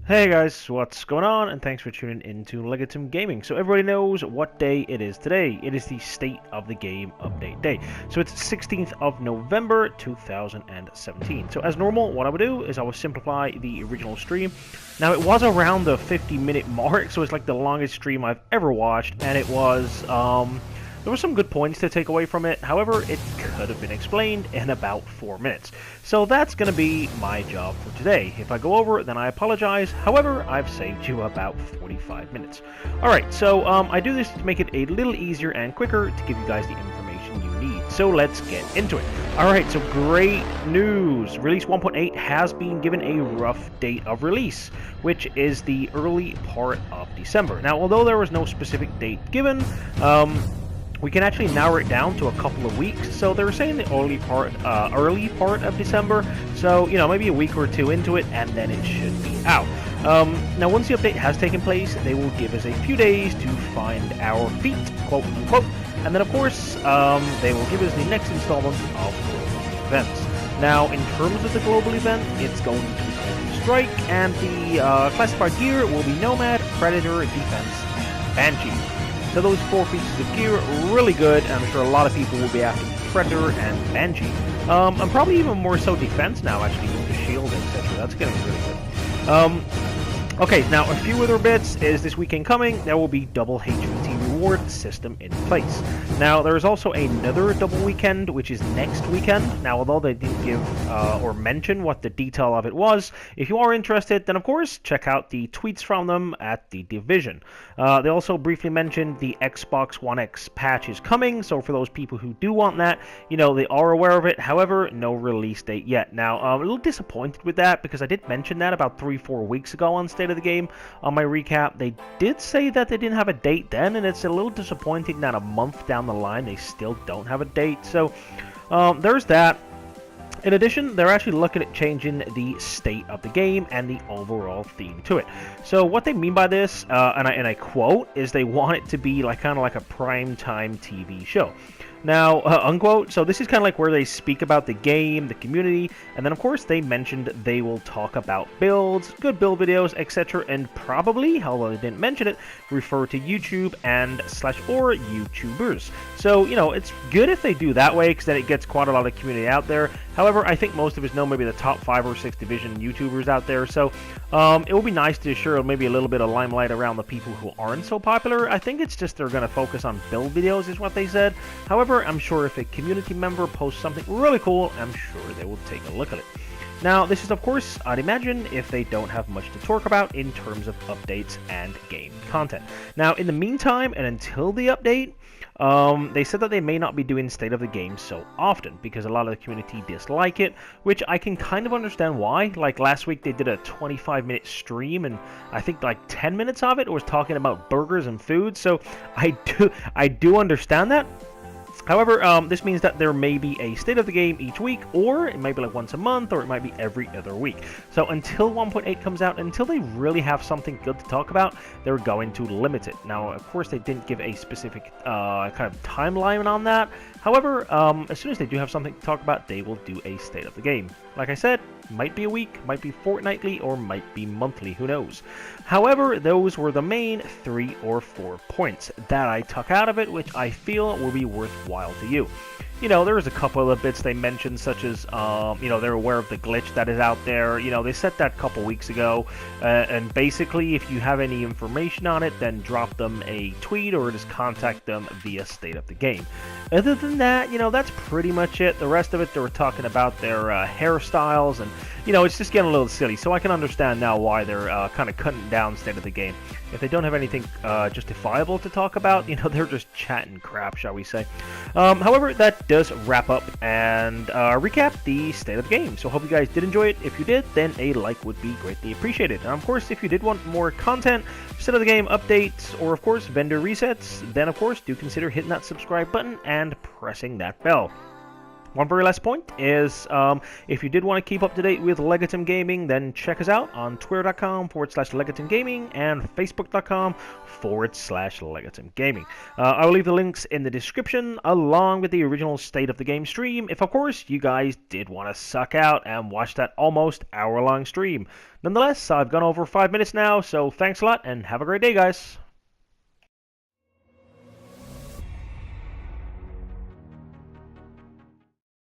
Hey guys, what's going on? And thanks for tuning into Legatum Gaming. So everybody knows what day it is today. It is the State of the Game Update Day. So it's 16th of November 2017. So as normal, what I would do is I would simplify the original stream. Now it was around the 50-minute mark, so it's like the longest stream I've ever watched, and it was there were some good points to take away from it. However, it could have been explained in about 4 minutes. So that's going to be my job for today. If I go over, then I apologize. However, I've saved you about 45 minutes. Alright, so I do this to make it a little easier and quicker to give you guys the information you need. So let's get into it. Alright, so great news. Release 1.8 has been given a rough date of release, which is the early part of December. Now, although there was no specific date given, we can actually narrow it down to a couple of weeks. So they were saying the early part of December. So, you know, maybe a week or two into it, and then it should be out. Now, once the update has taken place, they will give us a few days to find our feet, quote unquote. And then, of course, they will give us the next installment of global events. Now, in terms of the global event, it's going to be called Strike, and the classified gear will be Nomad, Predator, Defense, and Banshee. So those four pieces of gear are really good, and I'm sure a lot of people will be after Predator and Banshee. And probably even more so Defense now, actually, with the shield, etc. That's getting really good. Okay, now a few other bits is this weekend coming, there will be double HVT reward system in place. Now, there is also another double weekend, which is next weekend. Now, although they didn't give or mention what the detail of it was, if you are interested, then of course, check out the tweets from them at the Division. They also briefly mentioned the Xbox One X patch is coming, so for those people who do want that, you know, they are aware of it. However, no release date yet. Now, I'm a little disappointed with that, because I did mention that about 3-4 weeks ago on State of the Game on my recap. They did say that they didn't have a date then, and it's a little disappointing that a month down the line they still don't have a date. So there's that. In addition, they're actually looking at changing the state of the game and the overall theme to it. So what they mean by this, and I quote, is they want it to be like kind of like a primetime TV show. Now, unquote, so this is kind of like where they speak about the game, the community, and then of course they mentioned they will talk about builds, good build videos, etc., and probably, although they didn't mention it, refer to YouTube and /or YouTubers. So, you know, it's good if they do that way, because then it gets quite a lot of community out there. However, I think most of us know maybe the top 5 or 6 Division YouTubers out there, so it will be nice to share maybe a little bit of limelight around the people who aren't so popular. I think it's just they're going to focus on build videos is what they said. However, I'm sure if a community member posts something really cool, I'm sure they will take a look at it. Now, this is, of course, I'd imagine, if they don't have much to talk about in terms of updates and game content. Now, in the meantime, and until the update, they said that they may not be doing State of the Game so often, because a lot of the community dislike it, which I can kind of understand why. Like, last week they did a 25-minute stream, and I think like 10 minutes of it was talking about burgers and food, so I do understand that. However, this means that there may be a State of the Game each week, or it might be like once a month, or it might be every other week. So until 1.8 comes out, until they really have something good to talk about, they're going to limit it. Now, of course, they didn't give a specific kind of timeline on that. However, as soon as they do have something to talk about, they will do a State of the Game. Like I said, might be a week, might be fortnightly, or might be monthly, who knows. However, those were the main 3 or 4 points that I took out of it, which I feel will be worthwhile to you. You know, there's a couple of bits they mentioned, such as, you know, they're aware of the glitch that is out there. You know, they said that a couple weeks ago, and basically, if you have any information on it, then drop them a tweet or just contact them via State of the Game. Other than that, you know, that's pretty much it. The rest of it, they were talking about their hairstyles, and, you know, it's just getting a little silly, so I can understand now why they're kind of cutting down State of the Game. If they don't have anything justifiable to talk about, you know, they're just chatting crap, shall we say. However, that does wrap up and recap the State of the Game. So hope you guys did enjoy it. If you did, then a like would be greatly appreciated. And of course, if you did want more content, State of the Game updates, or of course, vendor resets, then of course, do consider hitting that subscribe button and pressing that bell. one very last point is if you did want to keep up to date with Legatum Gaming, then check us out on twitter.com/Legatum Gaming and facebook.com/Legatum Gaming. I will leave the links in the description along with the original State of the Game stream if, of course, you guys did want to suck out and watch that almost hour-long stream. Nonetheless, I've gone over 5 minutes now, so thanks a lot and have a great day, guys.